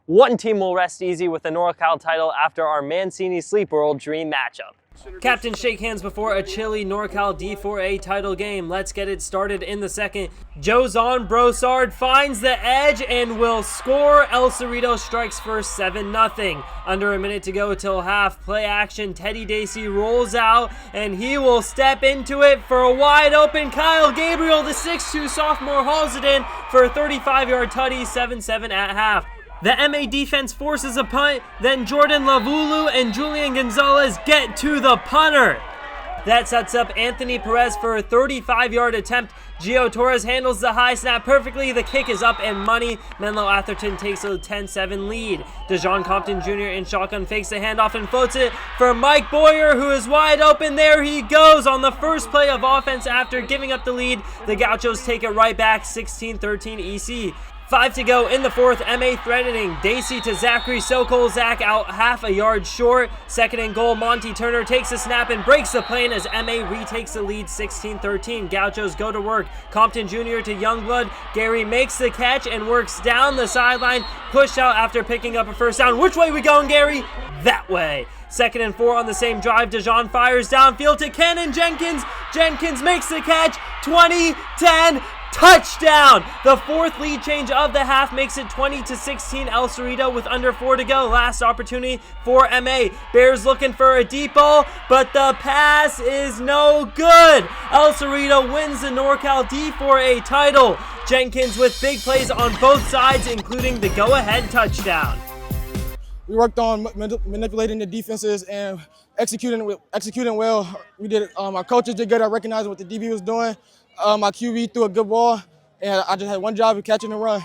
One team will rest easy with the NorCal title after our Mancini Sleep World dream matchup. Captains shake hands before a chilly NorCal D4A title game. Let's get it started in the second. Jozon Brossard finds the edge and will score. El Cerrito strikes for 7-0. Under a minute to go till half. Play action. Teddy Dacey rolls out and he will step into it for a wide open Kyle Gabriel. The 6'2 sophomore hauls it in for a 35-yard tutty, 7-7 at half. The MA defense forces a punt, then Jordan Lavulu and Julian Gonzalez get to the punter. That sets up Anthony Perez for a 35-yard attempt. Gio Torres handles the high snap perfectly. The kick is up and money. Menlo-Atherton takes a 10-7 lead. DeJohn Compton Jr. in shotgun fakes the handoff and floats it for Mike Boyer, who is wide open. There he goes on the first play of offense after giving up the lead. The Gauchos take it right back, 16-13 EC. 5 to go in the fourth. MA threatening. Dacey to Zachary Sokol. Zach out half a yard short. Second and goal. Monty Turner takes a snap and breaks the plane as MA retakes the lead, 16-13. Gauchos go to work. Compton Jr. to Youngblood. Gary makes the catch and works down the sideline. Pushed out after picking up a first down. Which way we going, Gary? That way. 2nd and 4 on the same drive. DeJohn fires downfield to Cannon Jenkins. Jenkins makes the catch. 20-10. Touchdown! The fourth lead change of the half makes it 20-16 El Cerrito with under 4 to go. Last opportunity for MA. Bears looking for a deep ball, but the pass is no good. El Cerrito wins the NorCal D4A title. Jenkins with big plays on both sides, including the go-ahead touchdown. We worked on manipulating the defenses and executing well. We did. Our coaches did good at recognizing what the DB was doing. My QB threw a good ball, and I just had one job of catching and run.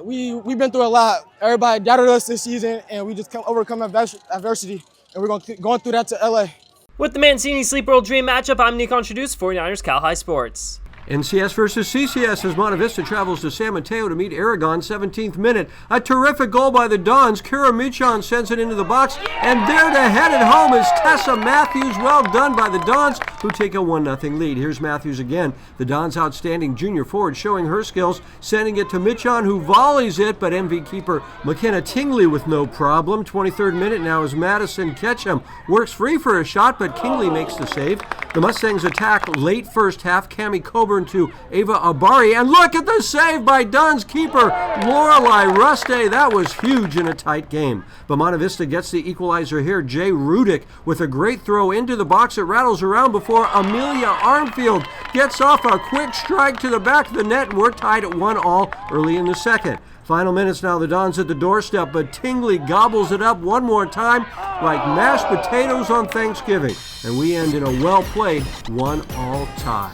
We've been through a lot. Everybody doubted us this season, and we just overcome adversity, and we're going through that to LA. With the Mancini Sleep World Dream matchup, I'm Nick Introduce 49ers Cal High Sports. NCS versus CCS as Monta Vista travels to San Mateo to meet Aragon, 17th minute. A terrific goal by the Dons. Kira Michon sends it into the box, and there to head it home is Tessa Matthews. Well done by the Dons, who take a 1-0 lead. Here's Matthews again. The Dons' outstanding junior forward showing her skills, sending it to Michon, who volleys it, but MV keeper McKenna Tingley with no problem. 23rd minute now as Madison Ketchum works free for a shot, but Kingley makes the save. The Mustangs attack late first half. Cammie Coburn to Ava Abari, and look at the save by Dunn's keeper, Lorelei Ruste. That was huge in a tight game. But Monta Vista gets the equalizer here. Jay Rudick with a great throw into the box. It rattles around before Amelia Armfield gets off a quick strike to the back of the net, and we're tied at 1-1 early in the second. Final minutes now, the Dons at the doorstep, but Tingley gobbles it up one more time like mashed potatoes on Thanksgiving. And we end in a well-played 1-1 tie.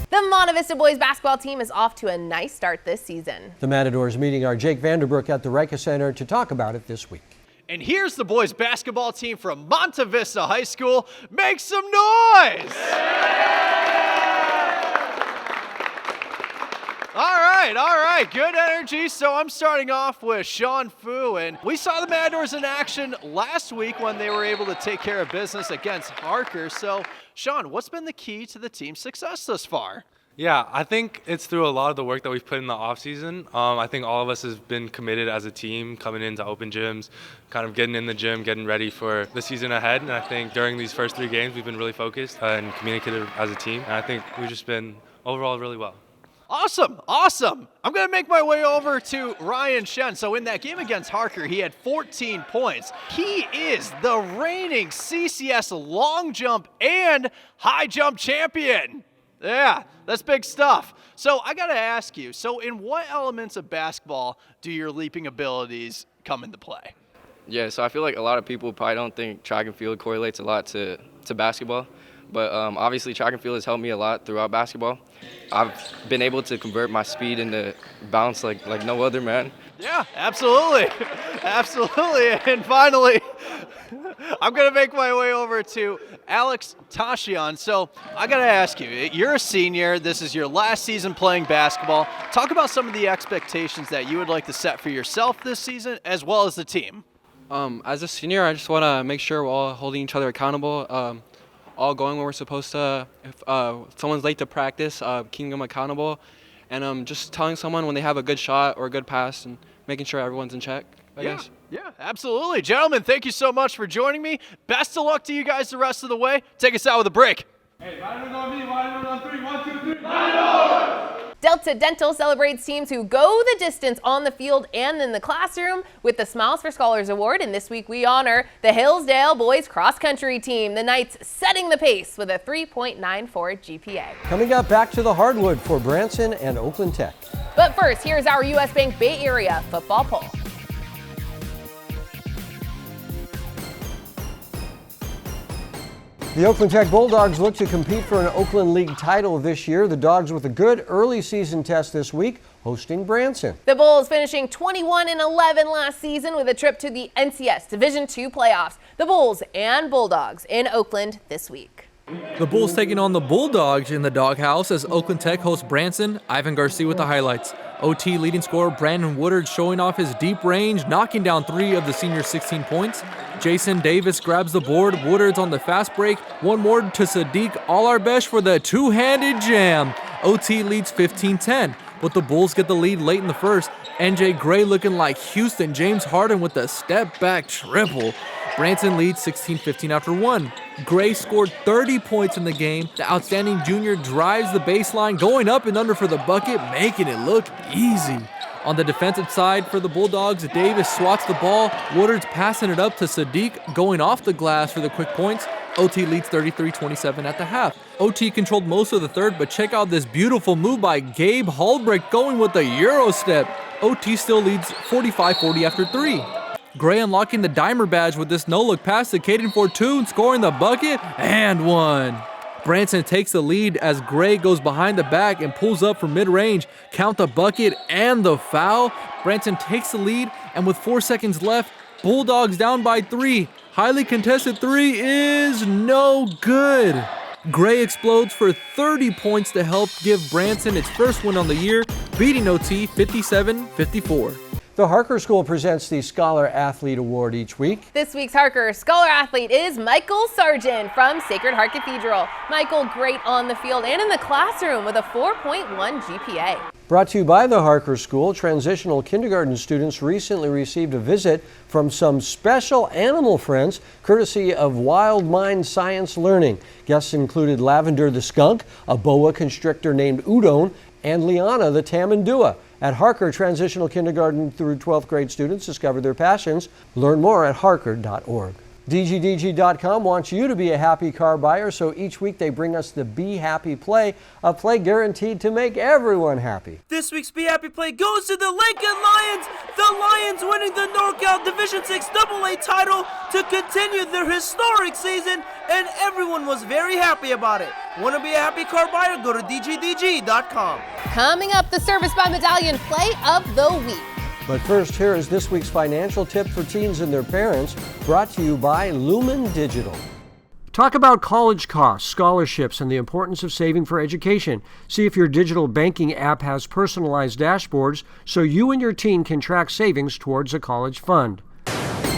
The Monta Vista boys basketball team is off to a nice start this season. The Matadors meeting our Jake Vanderbrook at the Riekes Center to talk about it this week. And here's the boys basketball team from Monta Vista High School. Make some noise! All right, good energy. So I'm starting off with Sean Fu, and we saw the Matadors in action last week when they were able to take care of business against Harker. So, Sean, what's been the key to the team's success thus far? Yeah, I think it's through a lot of the work that we've put in the offseason. I think all of us have been committed as a team, coming into open gyms, kind of getting in the gym, getting ready for the season ahead. And I think during these first 3 games, we've been really focused and communicative as a team. And I think we've just been overall really well. Awesome. I'm going to make my way over to Ryan Shen. So in that game against Harker, he had 14 points. He is the reigning CCS long jump and high jump champion. Yeah, that's big stuff. So I got to ask you, so in what elements of basketball do your leaping abilities come into play? Yeah, so I feel like a lot of people probably don't think track and field correlates a lot to basketball. But obviously track and field has helped me a lot throughout basketball. I've been able to convert my speed into bounce like no other, man. Yeah, absolutely. And finally, I'm going to make my way over to Alex Tashian. So I got to ask you, you're a senior. This is your last season playing basketball. Talk about some of the expectations that you would like to set for yourself this season as well as the team. As a senior, I just want to make sure we're all holding each other accountable. All going where we're supposed to. If someone's late to practice, keeping them accountable, and just telling someone when they have a good shot or a good pass and making sure everyone's in check, I guess. Yeah, absolutely. Gentlemen, thank you so much for joining me. Best of luck to you guys the rest of the way. Take us out with a break. Hey, Matadors on me. Matadors on 3. 1, 2, 3. Matadors! Delta Dental celebrates teams who go the distance on the field and in the classroom with the Smiles for Scholars Award. And this week we honor the Hillsdale boys cross country team. The Knights setting the pace with a 3.94 GPA. Coming up, back to the hardwood for Branson and Oakland Tech. But first, here's our U.S. Bank Bay Area football poll. The Oakland Tech Bulldogs look to compete for an Oakland League title this year. The Dogs with a good early season test this week, hosting Branson. The Bulls finishing 21-11 last season with a trip to the NCS Division II playoffs. The Bulls and Bulldogs in Oakland this week. The Bulls taking on the Bulldogs in the doghouse as Oakland Tech hosts Branson. Ivan Garcia with the highlights. OT leading scorer Brandon Woodard showing off his deep range, knocking down 3 of the senior's 16 points. Jason Davis grabs the board. Woodard's on the fast break. One more to Sadiq Alarbesh for the two-handed jam. OT leads 15-10, but the Bulls get the lead late in the first. NJ Gray looking like Houston. James Harden with the step-back triple. Branson leads 16-15 after 1. Gray scored 30 points in the game. The outstanding junior drives the baseline, going up and under for the bucket, making it look easy. On the defensive side for the Bulldogs, Davis swats the ball. Woodard's passing it up to Sadiq, going off the glass for the quick points. OT leads 33-27 at the half. OT controlled most of the third, but check out this beautiful move by Gabe Halbrecht going with the Euro step. OT still leads 45-40 after 3. Gray unlocking the dimer badge with this no-look pass to Caden Fortune, scoring the bucket and 1. Branson takes the lead as Gray goes behind the back and pulls up from mid-range. Count the bucket and the foul. Branson takes the lead, and with 4 seconds left, Bulldogs down by 3. Highly contested 3 is no good. Gray explodes for 30 points to help give Branson its first win on the year, beating OT 57-54. The Harker School presents the Scholar Athlete Award each week. This week's Harker Scholar Athlete is Michael Sargent from Sacred Heart Cathedral. Michael, great on the field and in the classroom with a 4.1 GPA. Brought to you by the Harker School, transitional kindergarten students recently received a visit from some special animal friends, courtesy of Wild Mind Science Learning. Guests included Lavender the skunk, a boa constrictor named Udon, and Liana the tamandua. At Harker, transitional kindergarten through 12th grade students discover their passions. Learn more at harker.org. DGDG.com wants you to be a happy car buyer, so each week they bring us the Be Happy Play, a play guaranteed to make everyone happy. This week's Be Happy Play goes to the Lincoln Lions. The Lions winning the NorCal Division VI AA title to continue their historic season, and everyone was very happy about it. Want to be a happy car buyer? Go to DGDG.com. Coming up, the Service by Medallion Play of the Week. But first, here is this week's financial tip for teens and their parents, brought to you by Lumen Digital. Talk about college costs, scholarships, and the importance of saving for education. See if your digital banking app has personalized dashboards so you and your teen can track savings towards a college fund. Play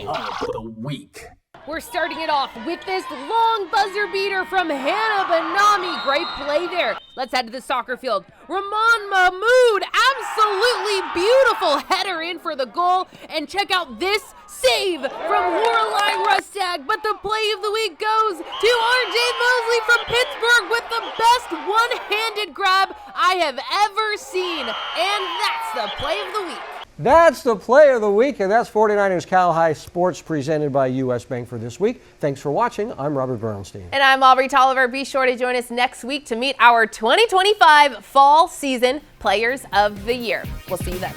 of the week. We're starting it off with this long buzzer beater from Hannah Banami. Great play there. Let's head to the soccer field. Ramon Mahmoud, absolutely beautiful header in for the goal. And check out this save from Lorelei Rustag. But the play of the week goes to RJ Mosley from Pittsburg with the best one-handed grab I have ever seen. And that's the play of the week. That's the play of the week, and that's 49ers Cal High Sports presented by U.S. Bank for this week. Thanks for watching. I'm Robert Brownstein. And I'm Aubrey Tolliver. Be sure to join us next week to meet our 2025 Fall Season Players of the Year. We'll see you then.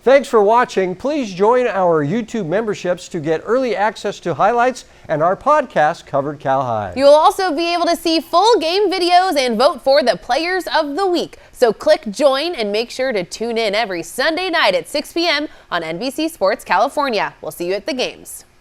Thanks for watching. Please join our YouTube memberships to get early access to highlights and our podcast, Covered Cal High. You will also be able to see full game videos and vote for the Players of the Week. So click join and make sure to tune in every Sunday night at 6 p.m. on NBC Sports California. We'll see you at the games.